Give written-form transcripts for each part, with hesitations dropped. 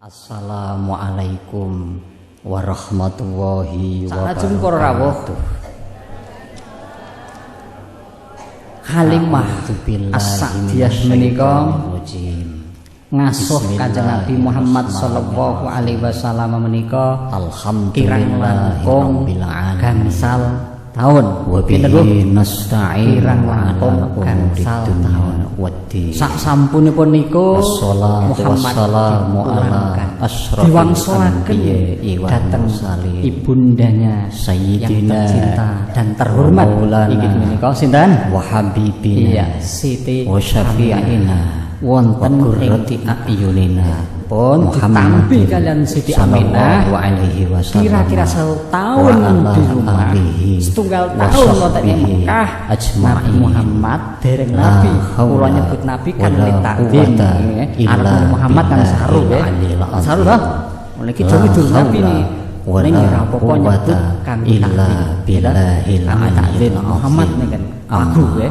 Assalamualaikum warahmatullahi wabarakatuh. Halimah as-Sa'diyah menika ngasuh Kanjeng Nabi Muhammad sallallahu alaihi wasallam menika alhamdulillah rabbil alamin gangsal taun wabihi nasta'in kirang langkung gangsal taun sak sampunipun niku wassalamu ala asyrafil anbiya'i dhateng ibundanya sayyidina dan terhormat iki menika sinten wa habibina Siti wa syafi'ina wonten ing ayunina pun ditampi kalian Siti Aminah kira-kira setahun di rumah setunggal tahun wonten ing Mekah Nabi Muhammad dereng Nabi kula nyebut Nabi kan litakdim anak Muhammad kan saru ya saru toh niki dulu Nabi ni ning ora apa-apa nyebut kang illa billahil aliyyil Muhammad niken aku ya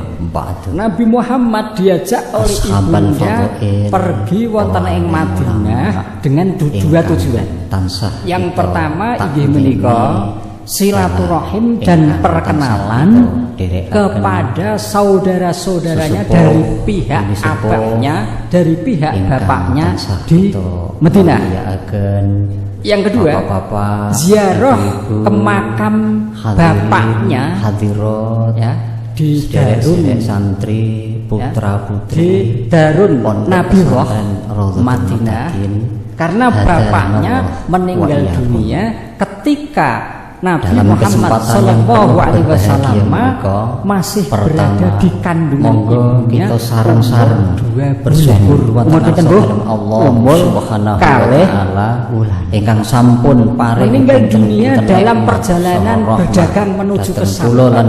Nabi Muhammad diajak oleh ibunya pergi wonten ing Madinah dengan dua tujuan. Yang pertama inggih menika silaturahim dan perkenalan kepada saudara-saudaranya dari pihak abahnya, dari pihak bapaknya di Madinah. Yang kedua, ziarah ke makam bapaknya ya di Darun santri putra-putri di Darun Nabi Roh Madinah karena bapaknya meninggal dunia ketika Nabi Muhammad sallallahu alaihi wasallam masih berada di kandungan ibunya. Kita sareng-sareng bersyukur wonten Allah Subhanahu wa taala ingkang sampun paring meninggal dunia dalam perjalanan berdagang menuju ke sana.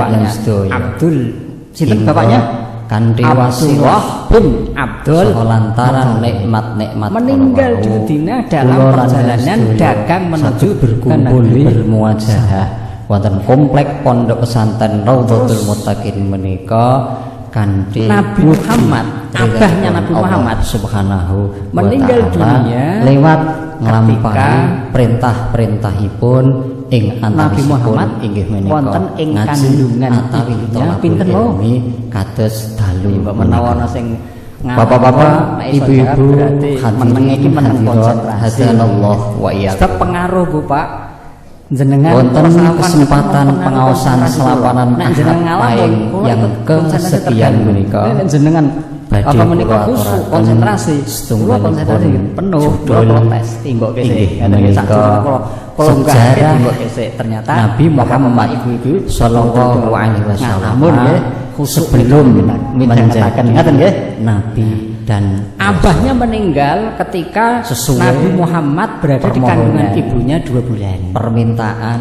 Abdul sinten bapaknya? Kanthi wasilah bin Abdul lantaran nikmat-nikmat meninggal dunia dalam perjalanan dagang menuju berkumpul bermuajahah wonten komplek pondok pesantren Raudhatul Muttaqin menika kanthi Nabi Muhammad abahnya Nabi Muhammad subhanahu meninggal dunia lewat nglampahi perintah-perintahipun ing Nabi Muhammad inggih menika wonten ing kandungan ibunya pinten lho kados dalu menawa ana sing bapak-bapak ibu-ibu meneng iki meneng konsentrasi hadanallah wa iyyakum sebab pengaruh Bu Pak jenengan wonten kesempatan pengaosan selapanan paing yang kesekian menika jenengan apa menika khusus konsentrasi kula konsentrasi penuh kula protes tinggok kese sejarah ternyata Nabi Muhammad ibu-ibu sallallahu alaihi wasallam sebelum menjadi ngaten nggih Nabi dan abahnya meninggal ketika Nabi Muhammad berada di kandungan ibunya 2 bulan. Permintaan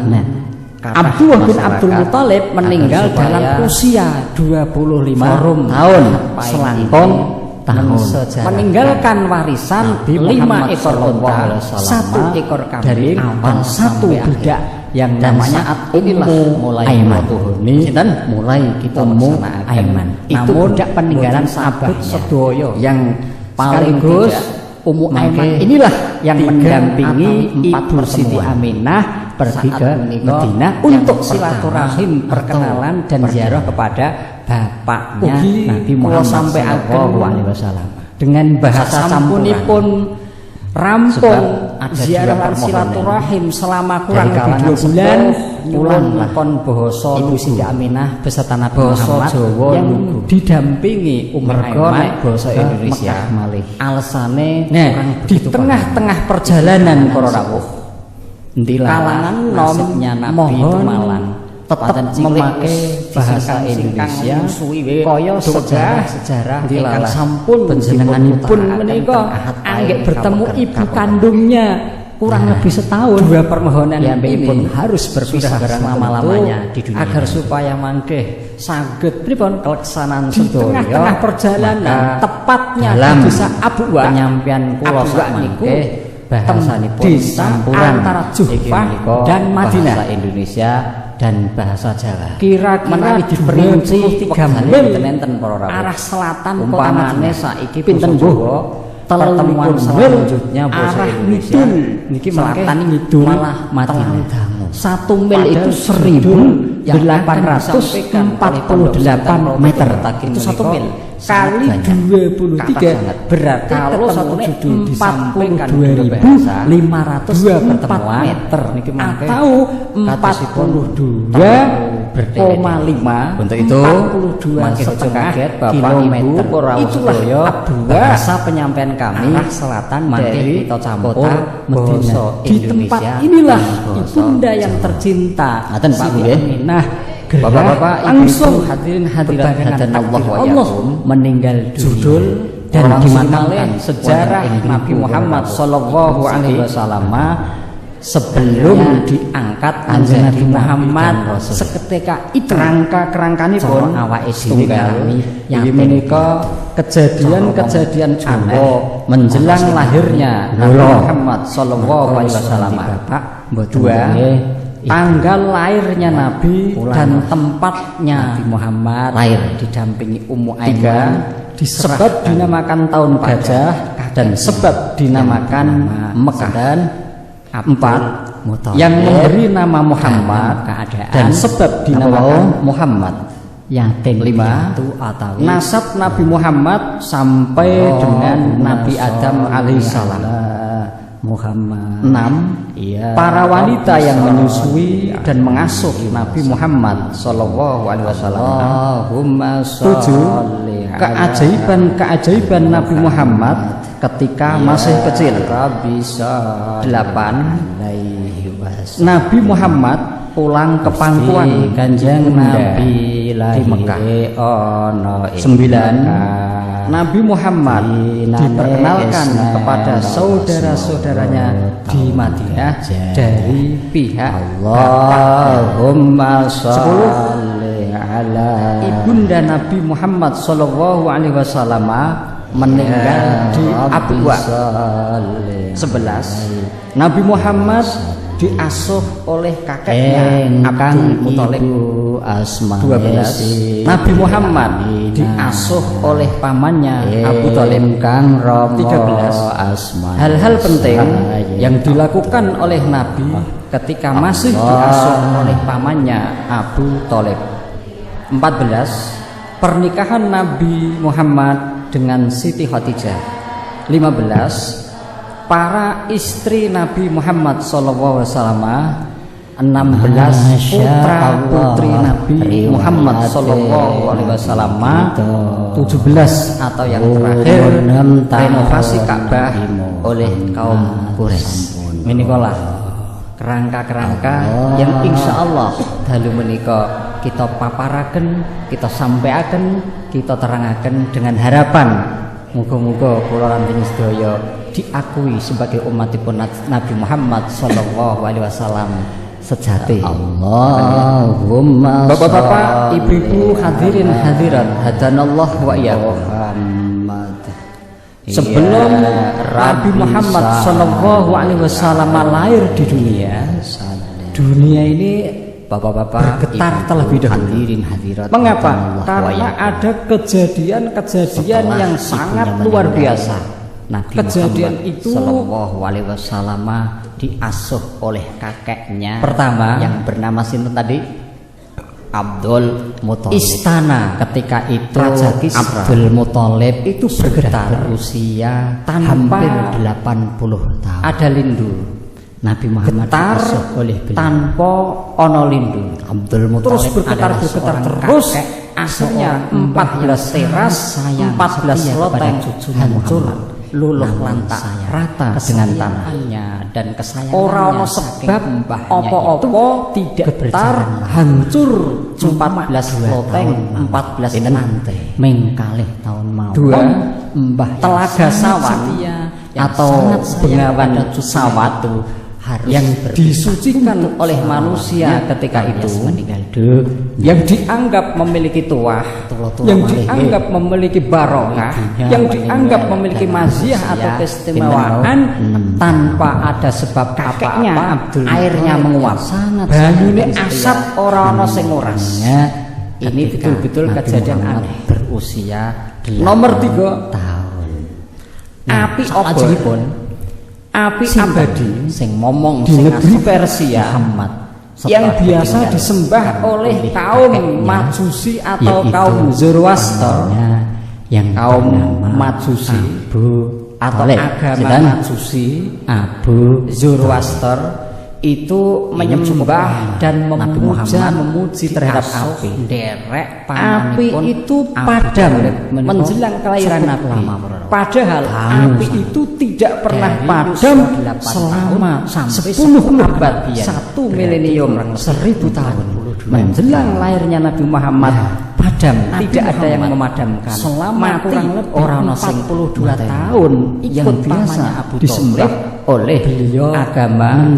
Abdullah bin Abdul Muthalib meninggal dalam usia 25 tahun selangkung tahun meninggalkan warisan 5 ekor unta 1 ekor kambing dan 1 budak yang namanya mulai sinten mulai kita Aiman itu budak peninggalan sahabat sedoyo yang sekaligus Ummu Aiman inilah yang mendampingi Ibu Siti Aminah pergi ke Madinah untuk silaturahim perkenalan dan ziarah kepada bapaknya Nabi Muhammad sampai sallallahu alaihi wasallam dengan bahasa sampunipun rampung ziarah lan silaturahim selama kurang lebih 2 bulan pulang lakon basa Ibu Siti Aminah beserta Nabi Muhammad yang didampingi Aiman basa Indonesia malih alesane di tengah-tengah perjalanan para rawuh kalangan nomnya Nabi Malang tetap memakai bahasa Indonesia kaya sejarah ingkang sampun panjenenganipun menika anggek bertemu ibu kandungnya kurang lebih setahun 2 permohonan ini harus berpisah selama-lamanya di dunia agar supaya mangke saged pripun keleksanan sedaya tengah perjalanan tepatnya di desa Abuwa penyampaian kula sakniki bahasanipun campuran antara Juhfah dan Madinah bahasa Indonesia dan bahasa Jawa kira-kira diperinci 3 mil arah selatan umpamane saiki pinten Bu pertemuan selanjutnya arah ngidul niki selatan ngidul malah Madinah. 1 mil itu 1848 meter. Itu 1 mil kali 23 berarti kalau 1 judul disampaikan 22.504 meter niki mangke atau 42,5 untuk itu 42,5 kilometer. Itulah bahasa penyampaian kami selatan dari kota Madinah. Di tempat inilah ibunda yang tercinta Siti Aminah Bapak-bapak, langsung hadirin hadirat Allah meninggal judul dan dimakamkan sejarah Nabi Muhammad Sallallahu Alaihi Wasallam sebelum diangkat Nabi Muhammad seketika itu kerangkanya pun awake dhewe yang menika kejadian-kejadian aneh menjelang lahirnya Nabi Muhammad Sallallahu Alaihi Wasallam. Dua tanggal lahirnya Nabi dan tempatnya Nabi Muhammad lahir didampingi Ummu Aiman, sebab dinamakan tahun gajah dan sebab dinamakan Mekah. Dan 4 yang memberi nama Muhammad dan sebab dinamakan Muhammad. Yang 5 nasab Nabi Muhammad sampai dengan Nabi Adam alaihissalam. 6 para wanita yang menyusui dan mengasuh Nabi Muhammad Sallallahu Alaihi Wasallam. 7 keajaiban Nabi Muhammad ketika masih kecil. 8 Nabi Muhammad pulang ke pangkuan Kanjeng Nabi di Mekah. 9 Nabi Muhammad diperkenalkan kepada saudara-saudaranya di Madinah dari pihak Allahumma sholli ala ibunda Nabi Muhammad Sallallahu Alaihi Wasallam meninggal di Abwa. 11 Nabi Muhammad diasuh oleh kakeknya Abdul Muthalib. 12 Nabi Muhammad diasuh oleh pamannya Abu Thalib. 13 hal-hal penting yang dilakukan oleh Nabi ketika masih diasuh oleh pamannya Abu Thalib. 14 pernikahan Nabi Muhammad dengan Siti Khadijah. 15 para istri Nabi Muhammad Sallallahu Alaihi Wasallam. 16 putra putri Nabi Muhammad Sallallahu Alaihi Wasallam. 17 atau yang terakhir renovasi Ka'bah oleh kaum Quraisy. Menikolah kerangka-kerangka yang insya Allah dalu menika kita paparaken, kita sampaikan, kita terangaken dengan harapan muga-muga kula lan sedaya diakui sebagai umatipun Nabi Muhammad Sallallahu Alaihi Wasallam sejati. Allahumma Bapak-bapak, ibu-ibu, hadirin hadirat hadanallah wa iyyakum. Sebelum Nabi Muhammad Sallallahu Alaihi Wasallam lahir di dunia ini Bapak-bapak bergetar terlebih dahulu. Mengapa? Karena ada kejadian-kejadian yang sangat luar biasa. Kejadian itu Sallallahu Alaihi Wasallam diasuh oleh kakeknya pertama yang bernama sinten tadi? Abdul Muthalib. Istana ketika itu Abdul Muthalib itu bergetar usia hampir 80 tahun. Ada lindu. Nabi Muhammad diasuh oleh beliau tanpa ono lindu. Abdul Muthalib terus bergetar terus. Asalnya 14 teras, 14 loteng hancur, luluh lantak rata dengan tanahnya dan kesayangannya. Orang sebab opo-opo tidak getar hancur 14 loteng 14 lantai mengkalih tahun mau. 2 Mbah Telaga Sawan atau Bengawan Sawatu yang disucikan oleh manusia ketika itu, yang dianggap memiliki tuah, yang dianggap memiliki barokah, yang dianggap memiliki maziah atau keistimewaan tanpa ada sebab apa-apa, airnya menguap, banyune asap orang sing orangnya. Ini betul-betul kejadian aneh. Berusia nomor 3 tahun. Api apa? Api abadi sing momong di negeri Persia Muhammad yang biasa disembah oleh kaum Majusi atau kaum Zoroaster. Yang kaum Majusi atau agama Majusi Abu Zoroaster itu menyembah dan memuji terhadap api. Api itu padam menjelang kelahiran Nabi. Padahal api itu tidak pernah padam selama 10 abad, 1 milenium, 1000 tahun. Menjelang lahirnya Nabi Muhammad padam, tidak ada yang memadamkan. Selama kurang lebih orang 42 tahun yang biasa disembah oleh beliau agama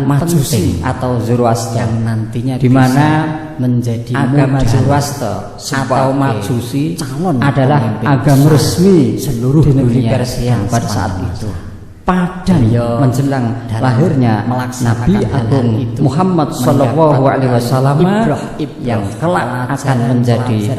Majusi atau Zoroaster yang nantinya di mana menjadi agama Zoroaster atau Majusi adalah agama resmi seluruh di negeri Persia pada saat itu. Padam menjelang lahirnya Nabi Agung Muhammad Sallallahu Alaihi Wasallam yang kelak akan menjadi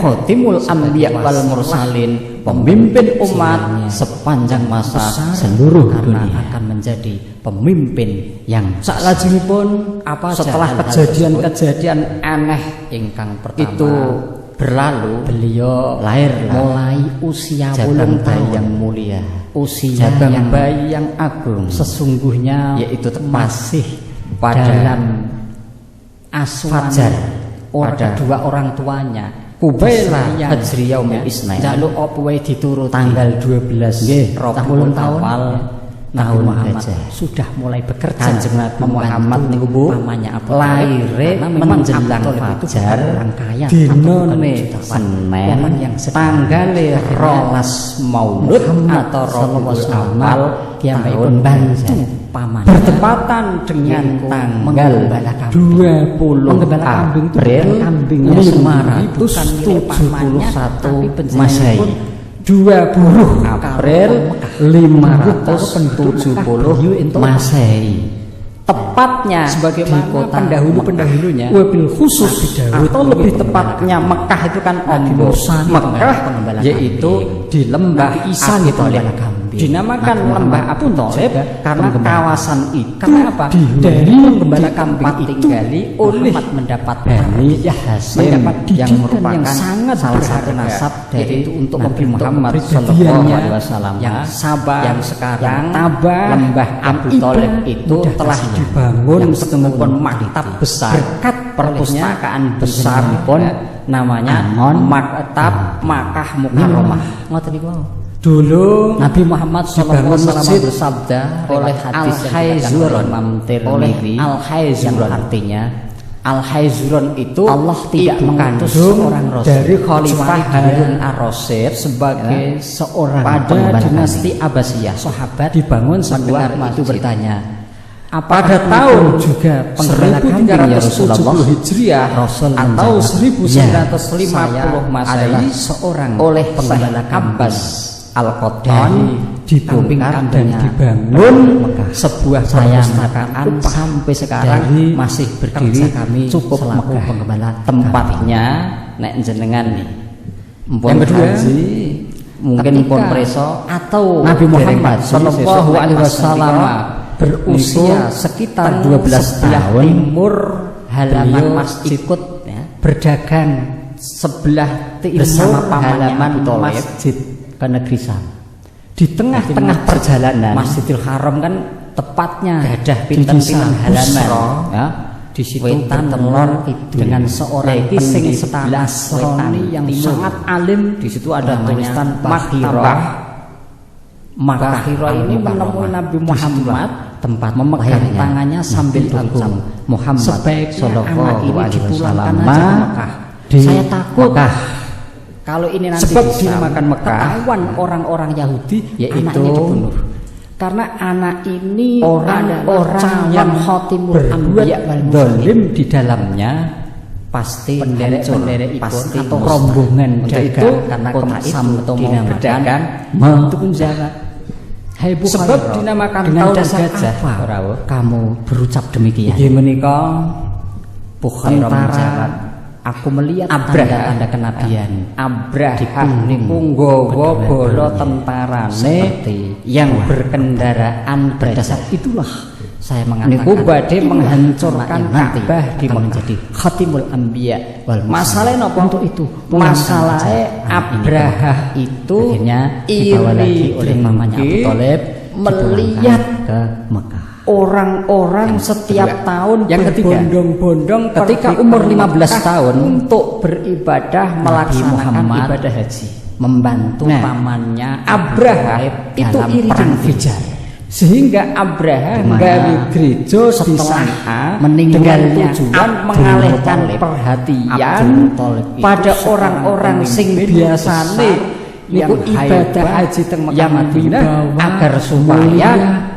khotimul anbiya wal mursalin, pemimpin umat sepanjang masa seluruh dunia, akan menjadi pemimpin yang salajengipun setelah kejadian-kejadian aneh ingkang pertama itu berlalu, beliau lahir mulai usia jaban bayi yang mulia, usia jaban bayi yang agung, sesungguhnya yaitu masih dalam asuhan kedua orang tuanya. Kubaila Hajri Yaumil Isnain jaluk apa wae diturut tanggal 12 nggih 20 tahun Nabi Muhammad sudah mulai bekerja. Kanjeng Nabi Muhammad niku Bu namanya apa? Lahire menjelang fajar dinone Senin yang tanggale 12 Maulud atau Rabiul Awal tahun bantu paman bertepatan dengan tanggal 20 April 571 Masehi, 20 April 570 Masehi, tepatnya sebagaimana pendahulunya wabil khusus atau lebih tepatnya Mekah itu kan Mekah yaitu di lembah Isan itu dinamakan lembah Abu Thalib karena kawasan itu dari gembala kambing tinggali oleh mendapat Bani Hasyim yang merupakan salah satu nasab dari itu untuk Nabi Muhammad Sallallahu Alaihi Wasallam yang Sabah yang sekarang lembah Abu Thalib itu telah dibangun setempat maktab besar berkat perpustakaan besar pun namanya Maktab Makkah Mukarramah. Ngoten niku dulu Nabi Muhammad SAW bersabda oleh Al-Khaizuron yang artinya Al-Khaizuron itu Allah tidak mengandung dari Khalifah Harun ar-Rasyid sebagai seorang pada dinasti Abbasiyah. Sahabat dibangun sebuah itu bertanya, pada tahun juga 1370 Hijriah atau 1950 Masehi seorang oleh penggembala Abbas Al-Qadani dibongkar dan dibangun sebuah perpustakaan sampai sekarang masih berdiri cukup megah. Tempatnya nek jenengan yang kedua mungkin pun preso atau Nabi Muhammad Sallallahu Alaihi Wasallam berusia sekitar 12 tahun timur halaman masjid ikut berdagang sebelah timur halaman masjid ke negeri Sam. Di tengah-tengah perjalanan Masjidil Haram kan tepatnya gadah pinten-pinten halaman ya. Di situ telur dengan seorang pendiri sebelah selatan yang sangat alim. Di situ ada tulisan Makhirah ini menemui Nabi Muhammad tempat memegang tangannya sambil agung Muhammad Sallallahu Alaihi Wasallam. Saya takut kalau ini nanti sebab dinamakan Mekah, ketahuan orang-orang Yahudi yaitu dibunuh. Karena anak ini orang-orang yang khotimul anbiya wal zalim di dalamnya pasti penderek-penderek pasti atau rombongan itu karena kota itu dinamakan menjaga. Hai sebab dinamakan tahun gajah. Kamu berucap demikian. Ini menika antara Aku melihat tanda-tanda kenabian. Abraha niku nggawa bala tentarane yang berkendaraan berdasar itulah saya mengatakan niku badhe menghancurkan Ka'bah di menjadi Khatimul Anbiya. Masalah napa untuk itu? Masalahnya Abraha itu iri oleh mamanya Abu Thalib melihat ke Mekah. Orang-orang setiap tahun yang berbondong-bondong ketika umur 15 tahun untuk beribadah melaksanakan ibadah haji, membantu pamannya Abraha itu iri dan fijar. Sehingga Abraha gawe gereja di sana meninggalnya tujuan mengalihkan perhatian pada orang-orang sing biasane niku ibadah haji teng Mekah Madinah agar supaya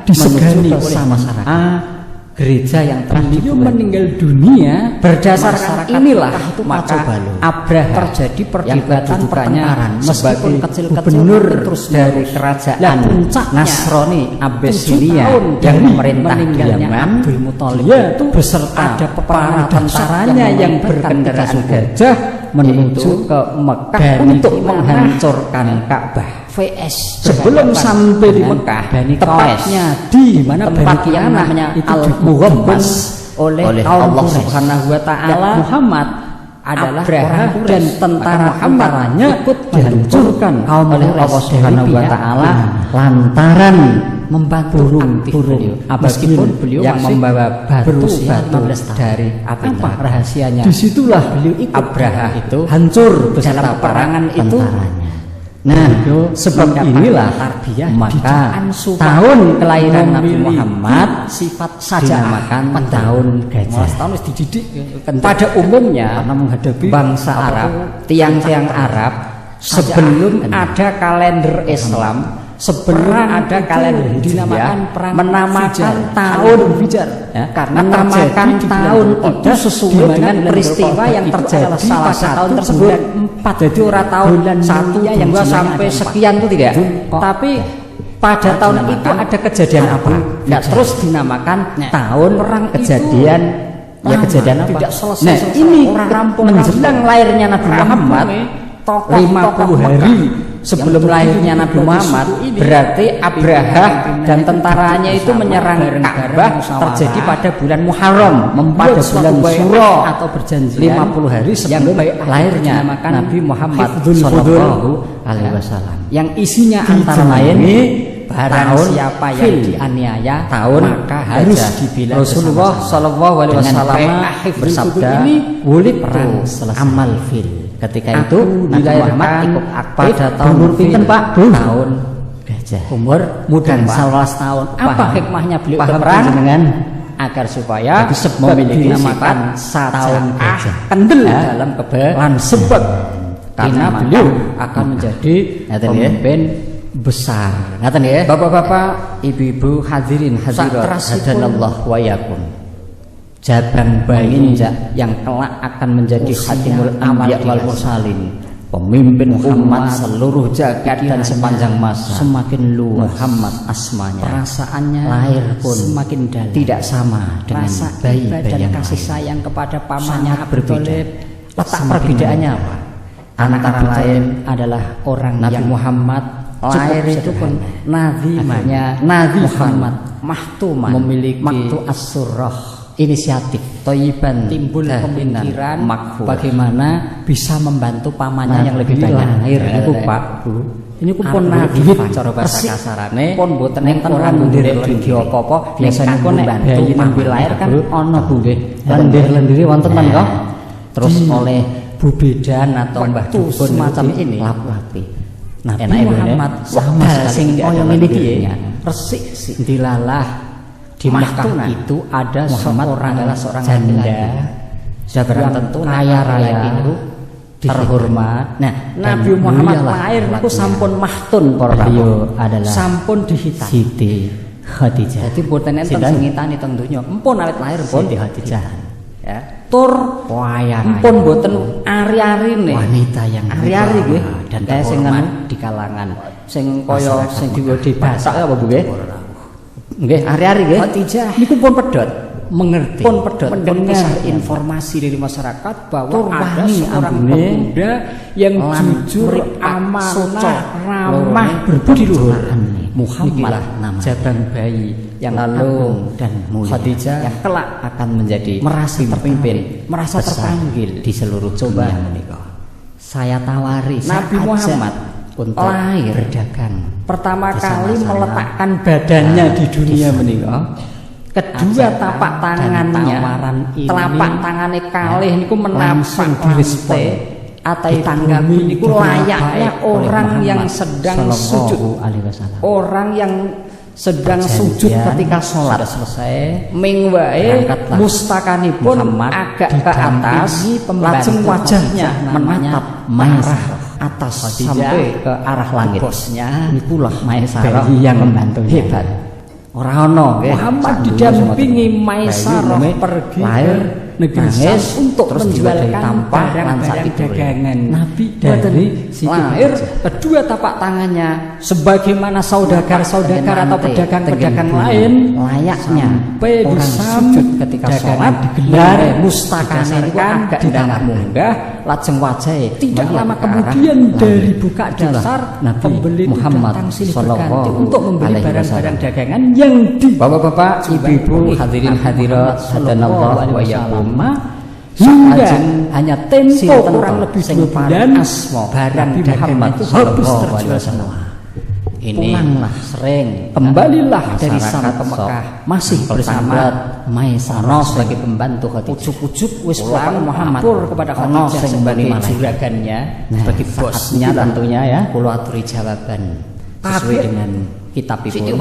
disegani oleh masyarakat. Gereja yang beliau meninggal dunia berdasarkan inilah maka Abraha terjadi perdebatan pertengkaran meskipun kecil-kecil terus dari kerajaan Nasrani Abyssinia yang memerintah di Yaman itu beserta ada para tentaranya yang berkendaraan gajah menuju ke Mekah untuk menghancurkan Ka'bah. VS sebelum sampai di Mekah tepatnya di mana tempat yang namanya Al-Muhammas oleh Allah Subhanahu wa taala Muhammad adalah Abraha dan tentara-tentaranya ikut dihancurkan oleh Allah Subhanahu wa taala lantaran membantu burung meskipun beliau yang membawa batu dari api. Apa rahasianya? Disitulah beliau Abraha itu hancur dalam peperangan itu. Nah, sebab inilah maka tahun kelahiran Nabi Muhammad sifat saja dinamakan tahun gajah. Tahun dididik pada umumnya menghadapi bangsa Arab, tiang-tiang Arab sebelum ada kalender Islam, sebelum ada kalender Hijriah menamakan tahun Fijar karena menamakan tahun itu sesuai dengan peristiwa yang terjadi salah satu tahun tersebut. Jadi orang tahun 1, 2 sampai sekian itu tidak, tapi pada tahun itu ada kejadian apa? Nah, terus dinamakan tahun perang kejadian ya kejadian apa? Nah, ini menjelang lahirnya Nabi Muhammad 50 hari sebelum lahirnya Nabi Muhammad, berarti Abraha dan tentaranya itu menyerang Ka'bah terjadi pada bulan Muharram, pada bulan Suro atau berjanji 50 hari sebelum lahirnya Nabi Muhammad sallallahu alaihi wasallam. Yang isinya antara lain barang siapa yang dianiaya tahun maka harus dibela. Rasulullah sallallahu alaihi wasallam bersabda, "Wulidtu amal fil." Ketika itu Nabi Muhammad ikut aktif pada tahun pinten Pak? Tahun gajah. Umur muda 11 tahun. Apa hikmahnya beliau berperang? Dengan agar supaya memiliki sifat tahun gajah kendel dalam kebelan sebab karena beliau akan menjadi pemimpin besar. Ngaten ya. Bapak-bapak, ibu-ibu hadirin hadirat hadanallah wa yakum. Jabang bayi yang kelak akan menjadi Khatimul Anbiya wal Mursalin, pemimpin umat seluruh jagat dan sepanjang masa. Semakin luas Muhammad asmanya, perasaannya lahir pun semakin dalam, tidak sama dengan bayi-bayi yang kasih sayang kepada pamannya berbeda. Letak perbedaannya apa? Antara lain adalah orang Nabi Muhammad lahir itu pun Nabi Muhammad mahtuman memiliki maktu as-surah, inisiatif Toyiban timbul pemikiran bagaimana bisa membantu pamannya yang lebih banyak lahir itu Pak Bu. Ini pun nabi cara bahasa kasarane pun mboten enten orang ndir lendhi apa-apa biasane pun nek bayi nembe lahir kan ana Bu nggih lendir-lendiri wonten men kok terus oleh Bu Bedan atau Mbah Dukun semacam ini lapi. Nabi Muhammad sama sing kaya ngene iki resik dilalah. Di Mekah itu ada seorang janda yang tentu kaya raya itu terhormat. Nah, Nabi Muhammad lahir itu sampun mahtun para beliau adalah sampun dihitan Siti Khadijah. Jadi boten enten sing ngitani teng donya. Empun awit lahir pun Siti Khadijah. Ya, tur wayah empun boten ari-arine wanita yang ari-ari nggih dan sing di kalangan sing kaya sing diwede basak apa Bu nggih? Nggih, ari-ari nggih. Khadijah niku pun pedhot. mengerti pun pedhot mendengar informasi dari masyarakat bahwa ada seorang pemuda yang jujur, amanah, ramah, berbudi luhur. Muhammad jabang bayi yang lalu dan Khadijah yang kelak akan menjadi merasa terpimpin, merasa terpanggil di seluruh dunia menika. Saya tawari Nabi Muhammad untuk lahir berdagang pertama kali meletakkan badannya di dunia menika. Kedua tapak tangannya, telapak tangannya kalih niku menapak direspon atai tangga niku layaknya orang yang sedang sujud, orang yang sedang sujud ketika sholat selesai mingwae mustakanipun agak ke atas, lajeng wajahnya menatap marah atas sampai ke arah langit. Bosnya nikulah Maisarah yang membantu hebat. Ora ono Muhammad didampingi Maisarah pergi lahir negeri Syam untuk menjualkan barang-barang dagangan Nabi dari lahir kedua tapak tangannya sebagaimana saudagar-saudagar atau pedagang-pedagang lain layaknya orang sujud ketika sholat digelar mustakane agak ditambah munggah lajeng wajah tidak lama kemudian dari buka dasar pembeli Muhammad sallallahu untuk membeli barang-barang dagangan yang di bapak-bapak ibu-ibu hadirin hadirat hadanallahu wa iyyakum hingga hanya tempo kurang lebih 2 bulan barang Muhammad itu habis terjual semua. Ini pulanglah sering kembalilah dari sana ke Mekah masih bersama Maisarah sebagai pembantu Khadijah. Ujuk-ujuk wis pulang Muhammad kepada Khadijah sebagai juragannya, sebagai bosnya tentunya ya. Kula aturi jawaban sesuai dengan kitabipun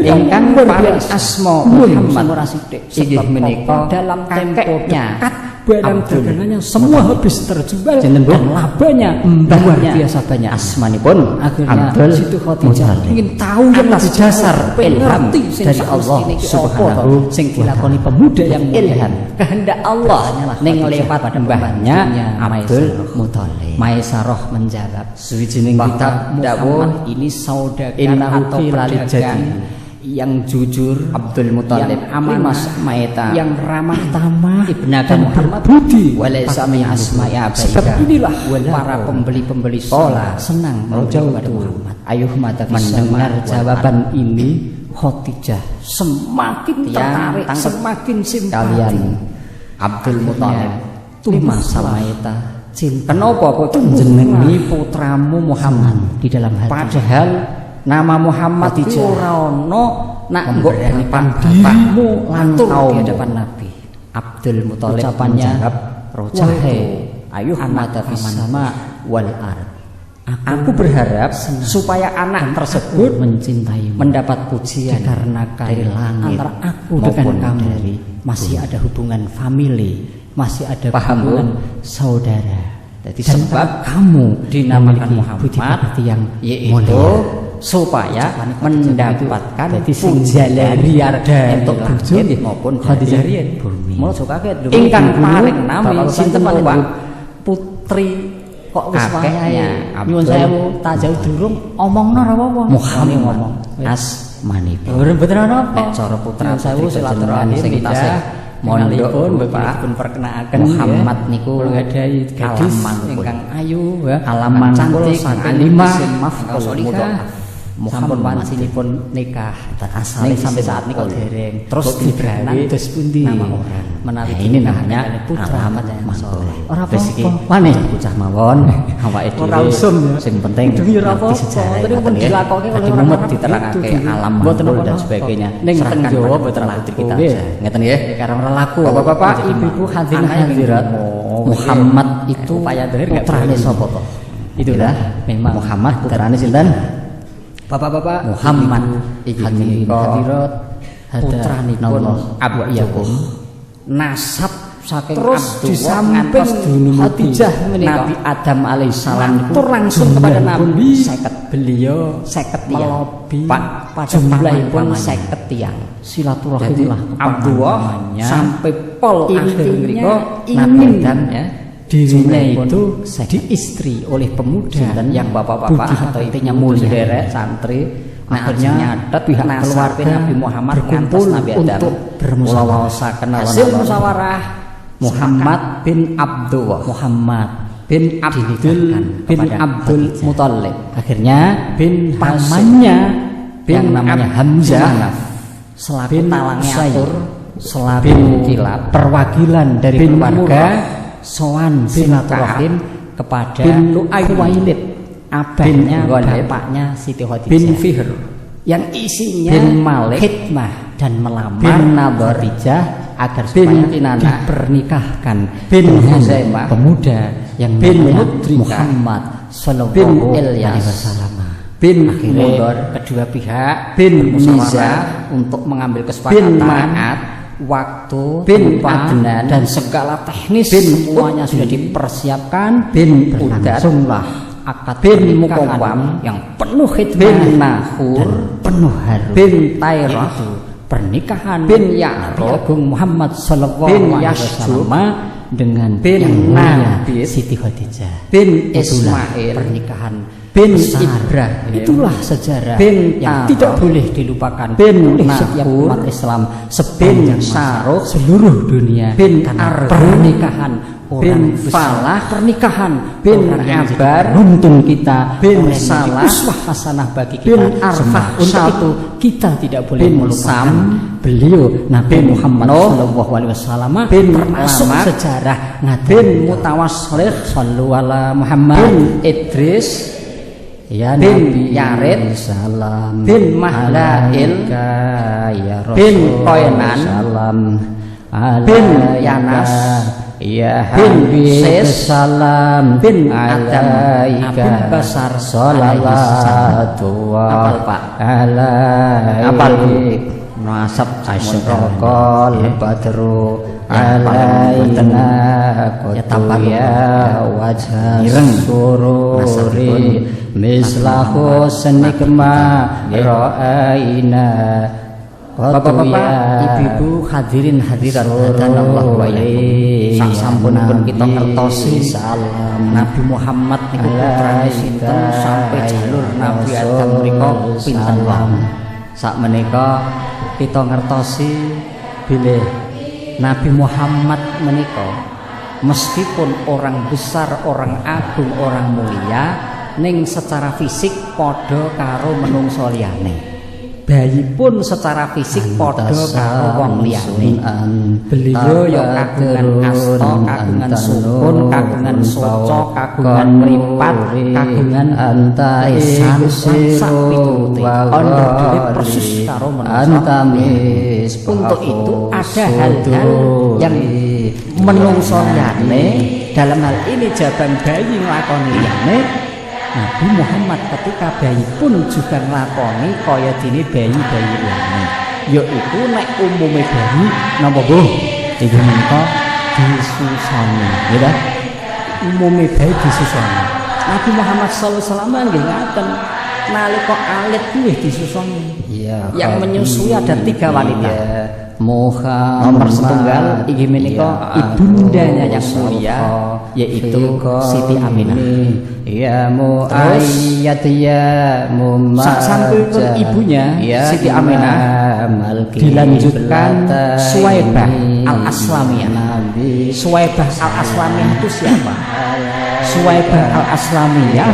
ingkang paring asma Muhammad inggih menika dalam tempo dekat barang dagangannya semua habis terjual dan labanya luar biasa banyak. Asmanipun Abdul Khadijah ingin tahu yang lebih dasar ilham dari Allah Subhanahu sing dilakoni pemuda yang ilham kehendak Allah ning lewat mbahnya Abdul Muthalib. Maisarah menjawab suwijining kitab dawuh ini saudagar atau pedagang yang jujur Abdul Muthalib amanah maeta yang ramah tamah dan berbudi walaysa min asma'i abaika. Sebab inilah para pembeli-pembeli sholat senang merujuk kepada Muhammad. Ayuh mata mendengar jawaban ini Khadijah semakin tertarik, semakin simpati kalian Abdul Muthalib masalah maeta cinta. Kenapa kok jenengi putramu Muhammad di dalam hati? Padahal nama Muhammad itu ora ono nak mbok dirimu lantur di hadapan Nabi. Abdul Muthalib menjawab rojahe ayuh mata sama wal ard. Aku berharap supaya anak tersebut mencintai mendapat pujian dikarenakan dari langit antara aku dengan kamu masih ada hubungan famili, masih ada hubungan saudara. Jadi sebab kamu dinamakan Muhammad yang yaitu supaya mendapatkan pujian liarda untuk bojo maupun Khadijah bumi. Mula kaget ingkang paring nami sinten Pak putri kok wis wayahe nyuwun sewu tajauh durung omongno ora apa-apa. Muhammad ngomong asmanipun. Mboten ana nek cara putra sewu silaturahmi sing tasih mondok Bapak pun perkenalkan Muhammad niku ngadahi gadis ingkang ayu alaman cantik alimah mafqul Muhammad pancinipun nikah asale sampai saat niku dereng terus dibranan dos pundi nama orang menawi ini namanya putra Ahmad Mansoleh ora apa-apa maneh bocah mawon awake dhewe sing penting sejarah pun dilakoke kalau mumet diterangake alam dan sebagainya ning teng Jawa putra putri kita ngeten nggih karang relaku Bapak-bapak ibu-ibu hadirin hadirat Muhammad itu putrane sapa to itulah memang Muhammad putrane sinten Bapak-bapak Muhammad hadirin hadirat putranipun Abu Yakum nasab saking terus di samping Khadijah Nabi Adam alaihissalam tur langsung kepada Nabi 50 beliau 50 melobi pada jumlahipun 50 tiang silaturahim lah Abdullah sampai pol akhir menika Nabi Adam ya dirinya itu diistri oleh pemuda yang bapak-bapak atau intinya mulia santri. Akhirnya nyatet pihak keluarga Nabi Muhammad berkumpul untuk bermusyawarah. Hasil musyawarah Muhammad bin Abdullah, Muhammad bin Abdul Muthalib, akhirnya bin pamannya yang namanya Hamzah selaku talangnya atur, selaku perwakilan dari keluarga sowan silaturahim kepada Khuwailid, abahnya bapaknya Siti Khadijah bin Fihr, yang isinya bin Malik khidmah dan melamar bin Khadijah agar supaya dipernikahkan bin Huzaimah, pemuda yang bin Muhammad sallallahu alaihi wasallam. Bin Mudor, kedua pihak bin Niza untuk mengambil kesepakatan waktu, bin Adnan dan segala teknis semuanya sudah dipersiapkan. Bin berlangsunglah akad bin Muqawwam yang penuh khidmah, bin Nahur penuh haru, bin Tairah pernikahan bin Ya'rub Agung Muhammad sallallahu alaihi wasallam dengan bin Nabi Siti Khadijah bin Ismail, pernikahan bin Ibrahim. Itulah sejarah bin yang tidak boleh dilupakan bin oleh setiap umat Islam sepanjang Saruk seluruh dunia. Bin pernikahan bin Falah, pernikahan bin Abar untung kita, bin Salah uswah hasanah bagi kita. Bin Arfah untuk itu kita tidak boleh melupakan beliau Nabi Muhammad sallallahu alaihi wasallam termasuk sejarah. Bin Mutawassilih sallu ala Muhammad, bin Idris ya bin Yarid salam, bin Mahlail ya bin Qoinan salam, bin Yanas ya bin Sis salam, bin Adam bin Basar salawatu alaihi nasab asyraqal badru alaina qatu ya wajah sururi mislahu senikma ra'aina. Bapak-bapak, ibu-ibu, hadirin hadirat hadanallahu wa iyyakum. Sasampunipun kita ngertosi salam Nabi Muhammad niku putrane sinten sampai jalur Nabi Adam mriku pinten wau. Sakmenika kita ngertosi bilih Nabi Muhammad menika meskipun orang besar, orang agung, orang mulia, ning secara fisik padha karo menungso liyane. Bayi pun secara fisik padha karo wong liyane. Beliau ya kagungan asta, kagungan sukun, kagungan soco, kagungan mripat, kagungan antaisan sapituti. Ana dhewe persis karo menungso. Untuk itu ada hal-hal yang menungso liyane, dalam hal ini jaban bayi nglakoni liyane. Nabi Muhammad ketika bayi pun juga nglakoni kaya dene bayi-bayi liyane. Yaiku nek umume bayi napa Bu? Iki menika disusoni, ya ta? Umume bayi disusoni. Nabi Muhammad sallallahu alaihi wasallam nggih ngaten. Nalika alit kuwi disusoni. Iya. Yang menyusui ada 3 wanita. Nomor setunggal inggih menika ibundanya yang mulia yaitu Siti Aminah. Ya Muayyad ya Muhammad. Sampun ibunya Siti Aminah dilanjutkan Suwaibah Al-Aslamiyah. Suwaibah Al-Aslamiyah itu siapa? Suwaibah Al-Aslamiyah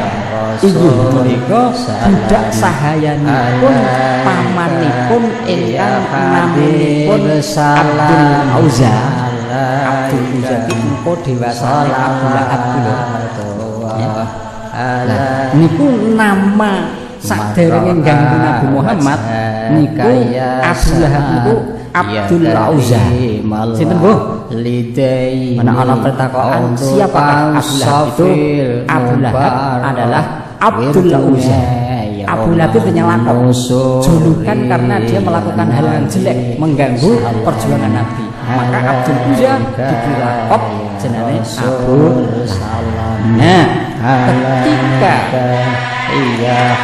ibu menika budak sahayanipun pamanipun ingkang naminipun Abdul Uzza. Abdul Uzza iku dewasa Abdullah. Niku nama saderenge ganggu Nabi Muhammad niku Abdullah niku Abdul Uzza. Sinten Bu? Lidai. Mana ana pertakokan siapa Abdullah itu? Abdullah adalah Abdul Uzza. Abdullah itu penyelamat julukan karena dia melakukan hal yang jelek mengganggu perjuangan Nabi. Maka Abdul Uzza diberi lakop jenenge Abdul Salam. Nah, ketika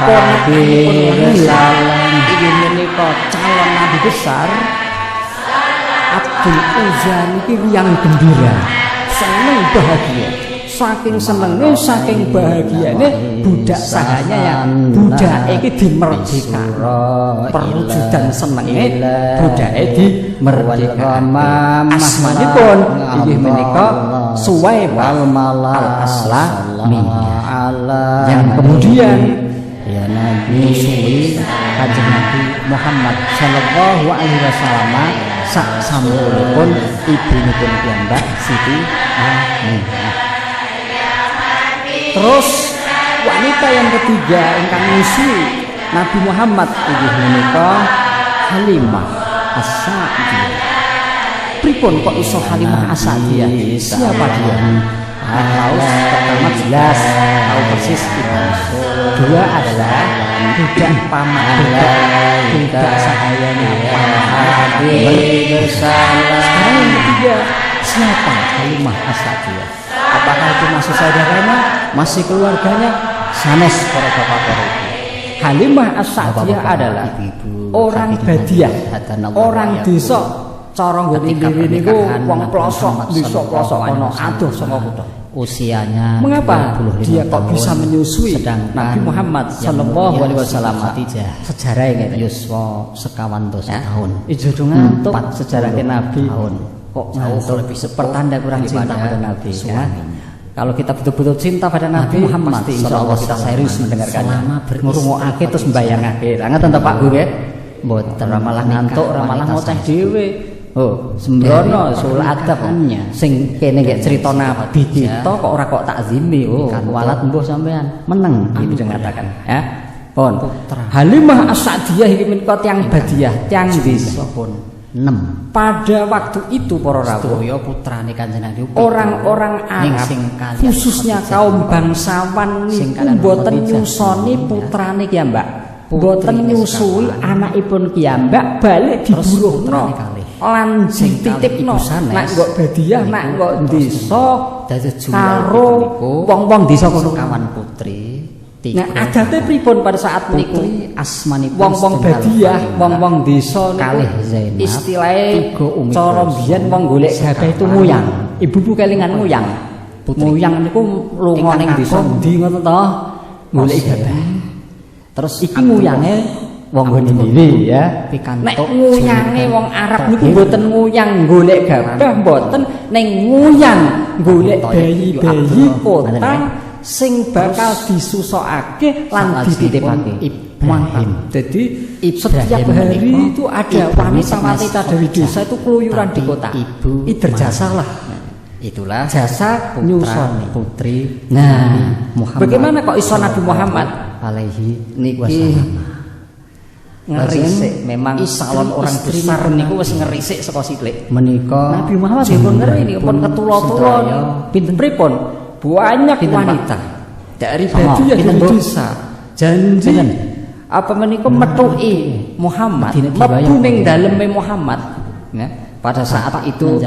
ponakanipun salam ingin menika calon nabi besar, Abdul Uzza niki yang gembira, seneng bahagia. saking senenge saking bahagiane budak sahanya ya budak iki dimerdekakan perwujudan senenge budake dimerdekakan asmanipun inggih menika Suwaibah al-Aslamiyah yang kemudian ya Nabi Kanjeng Nabi Muhammad sallallahu alaihi wasallam sak sampun ibunipun piyambak Siti Aminah. Terus wanita yang ketiga ingkang nyusui Nabi Muhammad inggih menika Halimah As-Sa'diyah. Pripun kok iso Halimah As-Sa'diyah? Siapa dia? Tahu pertama jelas tahu persis itu. Dua adalah budak paman budak sahayanya sekarang yang ketiga siapa Halimah As-Sa'diyah? Apakah itu masih saudaranya, masih keluarganya? Sanes para bapak para ibu. Halimah As-Sa'diyah adalah orang Badiah, orang desa. Cara nggone diri niku wong pelosok, desa pelosok ana adoh saka kutha. Usianya mengapa dia kok bisa menyusui Nabi Muhammad sallallahu alaihi wasallam? Sejarahnya yuswa sekawan dosa tahun. Ijo ngantuk sejarahnya Nabi kok jauh lebih pertanda kurang cinta pada Nabi ya. Kalau kita betul-betul cinta pada Nabi Muhammad, insyaallah kita serius mendengarkannya. Ngrungokake terus mbayangake. Lah ngoten to Pak Guru ya. Mboten malah ngantuk, malah ngoceh dhewe. Oh, sembrono sul adabnya sing kene nggih crita Nabi kita kok ora kok takzimi. Oh, walat mbuh sampean meneng iki mengatakan ya. Pun Halimah As-Sa'diyah iki menika tiyang Badiah, tiyang desa pun 6. Pada waktu itu para rawuh putrane Kanjeng Nabi orang-orang Arab khususnya kaum bangsawan niku mboten nyusoni putrane ki Mbak. Mboten nyusui anakipun ki Mbak balik diburuhno. Lan dititipno nek nggo Badiah nek nggo desa karo wong-wong desa kono kawan putri. Nah, adate pripun pada saat niku asmanipun wong-wong Badiah, wong-wong desa kalih Zainab. Istilahe cara biyen wong golek gabah itu nguyang. Ibu-ibu kelingan nguyang. Nguyang niku lunga ning desa ndi ngoten to? Golek gabah. Terus iki nguyange wong ngene dhewe ya pikantuk. Nek nguyange wong Arab niku mboten nguyang golek gabah, mboten ning nguyang golek bayi-bayi potang sing bakal disusokake lan dititipake. Ibrahim. Jadi setiap hari itu ada wanita-wanita dari desa itu keluyuran di kota. Itu jasalah. Itulah jasa nyusoni putri. Nah, Muhammad. Bagaimana kok iso Nabi Muhammad alaihi niki ngerisik memang calon orang besar niku wis ngerisik saka sithik. Menika Nabi Muhammad dipun ngeri niku pun ketula-tula pinten pripun? Banyak wanita dari Badiah dari desa janji apa menika metuki Muhammad mlebu ning daleme Muhammad ya. Pada saat itu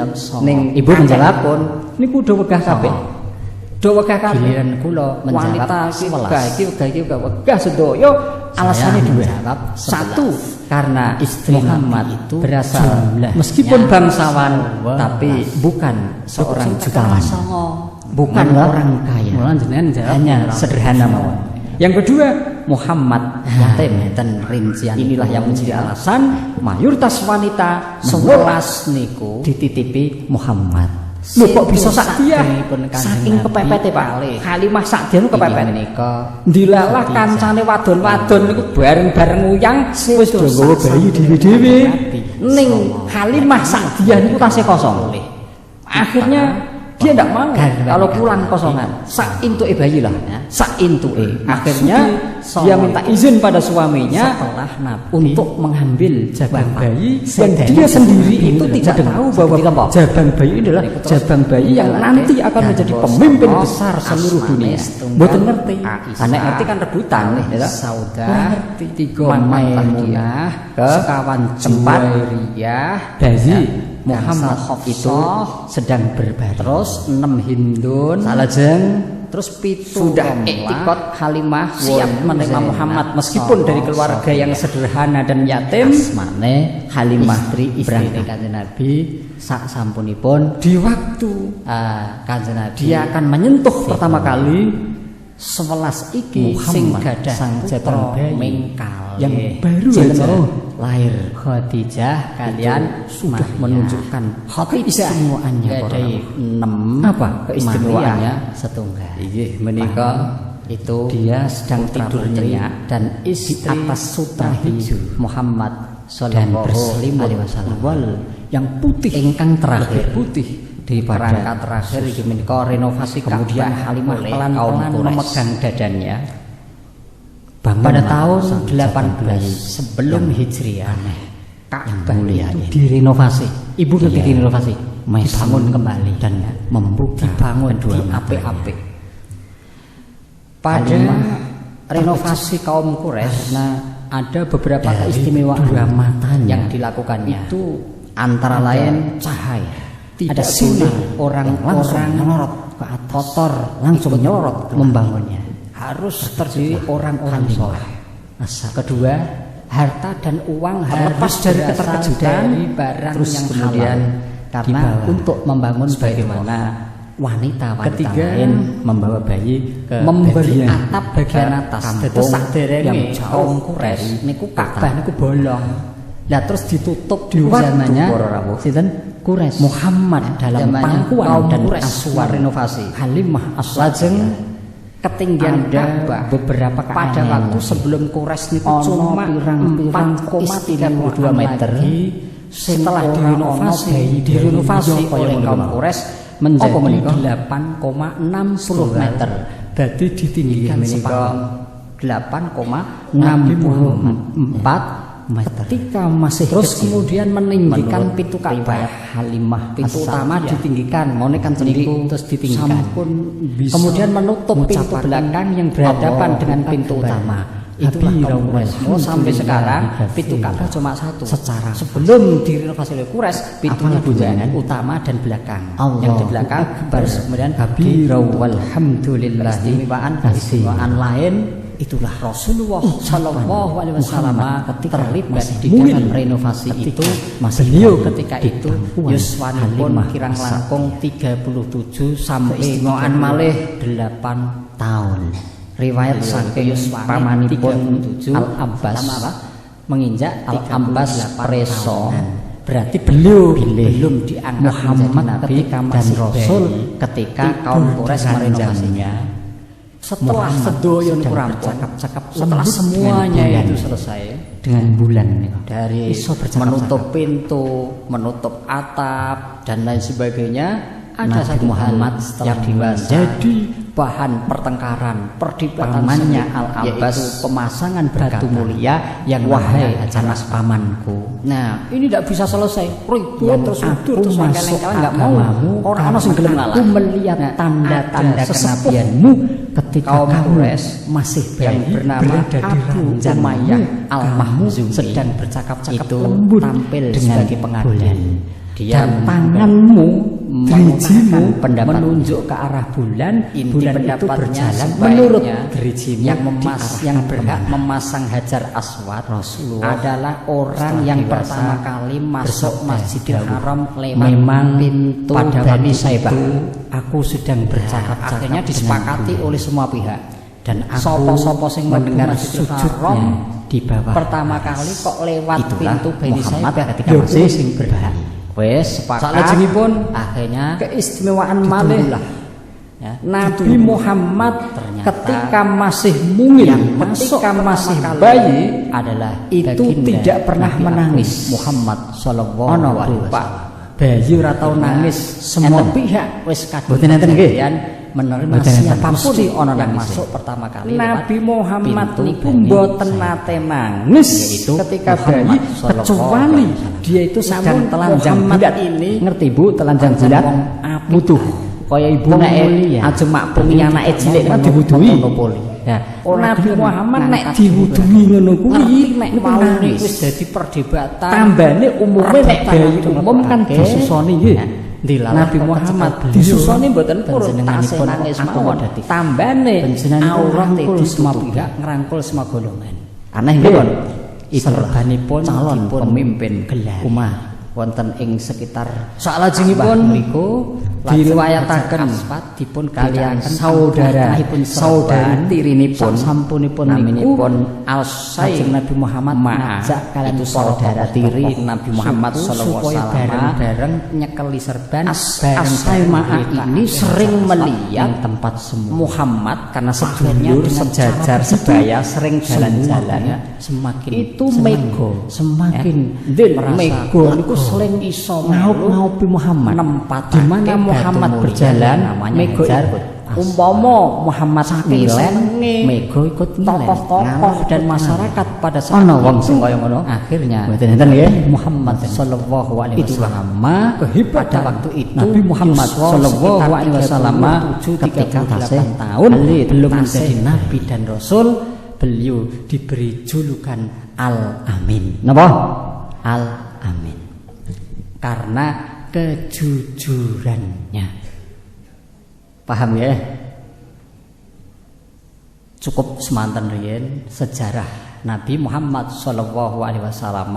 ning ibu menjawab pun niku do wegah kabeh. Do wegah kabeh. Giliran kula menjawab iki wegah sedaya. Alasannya dua. Satu karena istri Muhammad itu berasal meskipun bangsawan tapi bukan seorang jutawan. Bukan orang kaya. Hanya sederhana mawon. Yang kedua Muhammad yatim dan rincian. Inilah yang menjadi alasan mayoritas wanita 11 niku dititipi Muhammad. Lho kok bisa sak dia saking kepepete Pak Halimah Sa'diyah kepepet nika ndilalah kancane wadon-wadon niku bareng-bareng nguyang wis do nggawa bayi dhewe-dhewe ning Halimah Sa'diyah niku tasih kosong. Akhirnya dia tidak mau kalau pulang kosongan sak intuke bayi lah sak intuke. Akhirnya dia minta izin pada suaminya untuk mengambil jabang bayi yang dia sendiri itu tidak tahu bahwa jabang bayi adalah jabang bayi yang nanti akan menjadi pemimpin besar seluruh dunia. Mboten ngerti karena ngerti kan rebutan saudara tiga Maimunah sekawan Juwairiyah bayi Muhammad itu sedang berbaring. Terus 6 Hindun salajeng terus sudah iktikad Halimah siap menerima Muhammad meskipun dari keluarga yang sederhana dan yatim. Asmane Halimah istri Kanjeng Nabi sak sampunipun di waktu Kanjeng Nabi dia akan menyentuh pertama kali 11 iki sing gadah sang jatan bayi mengkal yang baru saja lahir. Khadijah kalian sudah menunjukkan keistimewaannya dari 6 keistimewaannya setunggal. Iya menika itu dia sedang tidur nyenyak dan di atas sutra hijau Muhammad sallallahu alaihi wasallam yang putih ingkang terakhir putih di perangkat terakhir iki menika renovasi kemudian Halimah pelan-pelan memegang dadanya. Pada tahun 18 sebelum Hijriah Ka'bah itu direnovasi. Ibu nanti direnovasi, dibangun kembali dan membuka dibangun di apik-apik. Pada renovasi kaum Quraisy, ada beberapa keistimewaan yang dilakukannya. Itu antara lain cahaya. Tidak boleh orang-orang menyorot ke atas, kotor langsung menyorot membangunnya. Harus terdiri orang-orang soleh. Kedua, harta dan uang lepas dari keterkejutan barang terus yang kemudian karena untuk membangun bagaimana wanita lain membawa bayi ke memberi atap bagian atas. Dados yang kaum Quraisy niku Ka'bah niku bolong. Lah terus ditutup di zamannya sinten Quraisy Muhammad dalam pangkuan dan aswar renovasi Halimah lajeng ketinggian Ka'bah beberapa pada waktu sebelum Quraisy niku cuma 4,32 meter. Setelah direnovasi oleh kaum Quraisy menjadi 8,60 meter. Jadi ditinggikan separuh 8,64 meter. Ketika masih terus kemudian meninggikan pintu Ka'bah Halimah pintu utama ditinggikan monekan ceniku terus ditinggikan kemudian menutup pintu belakang yang berhadapan dengan pintu utama. Itulah kaum Quraisy. Sampai sekarang pintu Ka'bah cuma satu. Secara sebelum direnovasi oleh Quraisy pintunya dua, utama dan belakang. Yang di belakang baru kemudian walhamdulillah keistimewaan lain. Itulah Rasulullah Shallallahu Alaihi Wasallam ketika terlibat di dalam renovasi itu. Beliau ketika itu yuswanipun kirang langkung 37 sampai malih 8 tahun. Riwayat saking pamanipun Al-Abbas menginjak Al-Abbas preso. Berarti beliau belum dianggap Muhammad ketika masih Rasul ketika kaum Quraisy merenovasinya. Setelah sedoyo niku rampung, setelah semuanya itu selesai dengan bulan dari menutup pintu, menutup atap dan lain sebagainya, ada satu Muhammad yang menjadi bahan pertengkaran perdebatannya Al-Abbas pemasangan batu mulia yang wahai anak pamanku. Nah, ini tidak bisa selesai. Ribut terus terus kalian enggak mau. Orang ana sing gelem ngalah. Aku melihat tanda-tanda kenabianmu ketika kaum Quraisy masih yang bernama Abu Umayyah Al-Mahzumi sedang bercakap-cakap lembut tampil sebagai pengadil. Dan tanganmu dirijimu menunjuk ke arah bulan itu berjalan menurut dirijimu yang berhak memasang Hajar Aswad Rasulullah adalah orang yang pertama kali masuk Masjidil Haram lewat pintu pada Bani Saibah. Aku sedang bercakap-cakap akhirnya disepakati oleh semua pihak dan sopo-sopo sing mendengar Masjidil Haram di bawah pertama kali kok lewat pintu Bani Saibah ketika masih sing berhak. Wes sepakat. Salajengipun akhirnya keistimewaan malih ya, Nabi Muhammad ketika masih mungil, ketika masih bayi adalah itu tidak pernah menangis. Muhammad sallallahu alaihi wasallam. Bayi ora tau nangis, semua pihak wis kadung menerima siapapun orang yang masuk pertama kali. Nabi Muhammad niku mboten nate nangis ketika bayi kecuali dia itu sedang telanjang bulat ini. Ngerti Bu, telanjang bulat wuduh. Kaya ibu nek ajeng makpungi anake cilik kan diwuduhi. Ya, Nabi Muhammad nek diwuduni ngono kuwi nek waune wis dadi perdebatan. Tambane umume nek bayi umum kan disusoni nggih. Nabi Muhammad disusoni mboten purun nangis mawon dadi tambane aurat di semua pihak ngrangkul semua golongan. Aneh nggih serbanipun calon pemimpin umat wonten ing sekitar salajengipun niku diriwayataken dipun kaliyan saudara tirinipun sampunipun naminipun Al-Sayyid Nabi Muhammad ngajak kalian saudara tiri Nabi Muhammad sallallahu alaihi wasallam bareng nyekeli serban As-Sayyid ini sering melihat tempat semua Muhammad karena sedulur sejajar sebaya sering jalan-jalan semakin itu mego semakin mego niku sering iso ngaup-ngaupi Muhammad di mana Muhammad berjalan mego umpama Muhammad sakilen mego ikut tokoh-tokoh dan masyarakat pada saat ana wong sing kaya ngono akhirnya mboten enten nggih Muhammad sallallahu alaihi wasallam pada waktu itu Nabi Muhammad sallallahu alaihi wasallam ketika 38 tahun belum menjadi nabi dan rasul beliau diberi julukan Al-Amin. Napa? Al-Amin. Karena kejujurannya. Paham ya? Cukup semanten riyen sejarah Nabi Muhammad sallallahu alaihi wasallam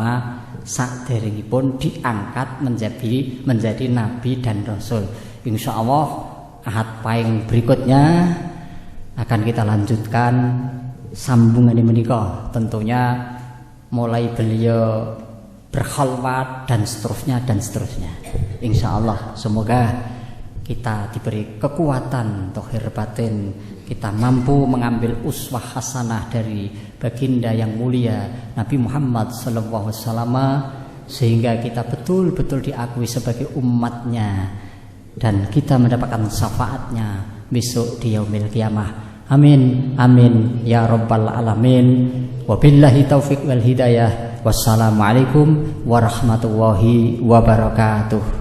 saderengipun diangkat menjadi nabi dan rasul. Insyaallah ahad paing berikutnya akan kita lanjutkan sambungan menika, tentunya mulai beliau berkhalwat dan seterusnya insyaallah. Semoga kita diberi kekuatan zahir batin, kita mampu mengambil uswah hasanah dari baginda yang mulia Nabi Muhammad sallallahu alaihi wasallam, sehingga kita betul-betul diakui sebagai umatnya dan kita mendapatkan syafaatnya besok di yaumil qiyamah. Amin amin ya rabbal alamin. Wabillahi taufiq wal hidayah. Wassalamualaikum warahmatullahi wabarakatuh.